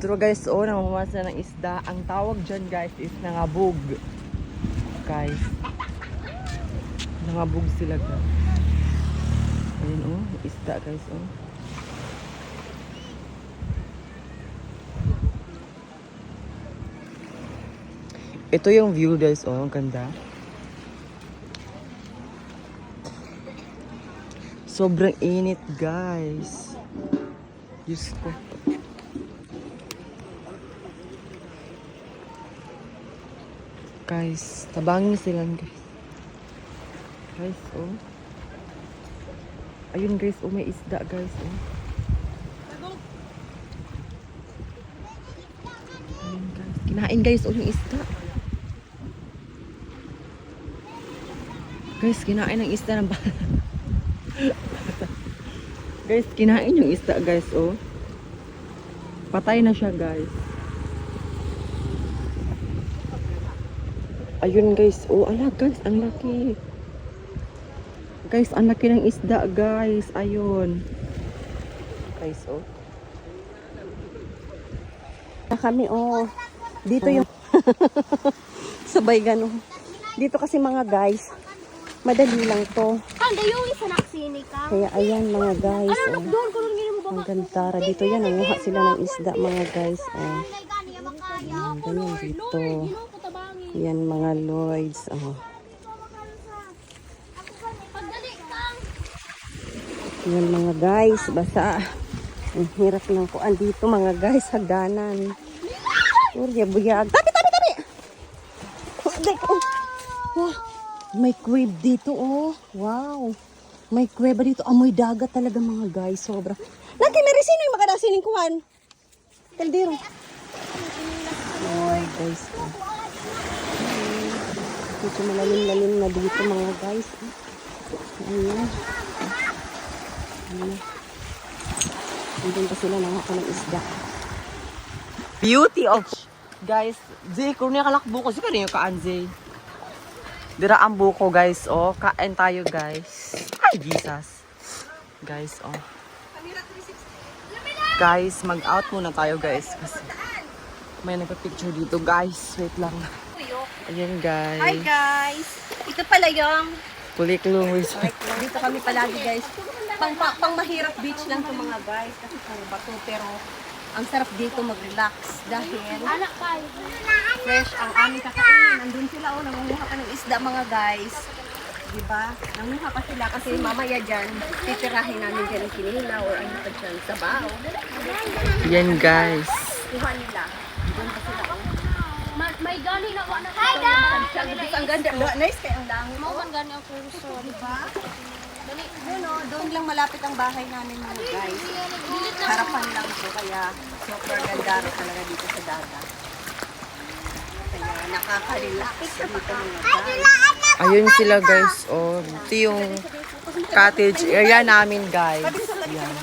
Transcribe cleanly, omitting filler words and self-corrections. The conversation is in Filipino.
Pero guys, namamamas na ng isda. Ang tawag dyan guys is nangabog. Guys. Nangabog sila guys. Ayun isda guys Ito yung view guys ang ganda. Sobrang init guys. Diyos ko. Guys, tabangin sila guys. Guys, ayun guys, may isda guys, Ayun guys, kinain guys, yung isda. Guys, kinain ng isda ng bata. Guys, kinain yung isda guys, Patay na siya guys. Ayun guys, ala guys, ang laki. Guys, ang laki ng isda guys, ayun. Guys, Kami, dito yung sabay gano'n. Dito kasi mga guys, madali lang to. Handa yung isa na sini ka. Kaya ayan mga guys, Doon ko lang gini mo ang ganda. Dito yan, nanguha sila ng isda mga guys, ganyan dito. Yan mga Lloyds, Yan mga guys, basta ang hirap ng kuan dito mga guys, hagdanan. Buyag. Tabi! Wow, may crib dito, Wow. May crib dito. Amoy dagat talaga mga guys, sobra. Lagi may resina yung makadasining kuhan. Kaldero. Ay, guys. Dito malalim-lalim na dito mga guys. Ayan. Andun pa sila nangaka ng isda. beauty of guys, Zay, kung niya kalakbo ko, sika niyo kaan, Zay. Dira ang buko, guys, kain tayo, guys. Ay, Jesus. Guys, Guys, mag-out muna tayo, guys, kasi may nagpa-picture dito, guys. Wait lang. Ayan, guys. Hi guys! Ito pala yung Kuliklong resort. dito kami palagi guys. Pang mahirap beach lang to mga guys kasi pang bato pero ang sarap dito mag-relax dahil Anak pa. fresh ang aming kakainin. Nandun sila nangunguha pa ng isda mga guys. Diba? Nangunguha pa sila kasi mamaya dyan titirahin namin dyan ng kinila or ano pa dyan, sabaw. Yan, guys. Kuha nila. Doon pa sila. May gani na wala. Hi guys! Ang ganda. Nice kayo ang langit. Mo man gani ang kurso, di ba? Dali. Doon lang malapit ang bahay namin mga guys. Harapan lang ito kaya super ganda rin talaga dito sa dagat. Kaya nakaka-relax dito mga guys. Ayun sila, guys. Ito yung cottage area namin, guys. Yan.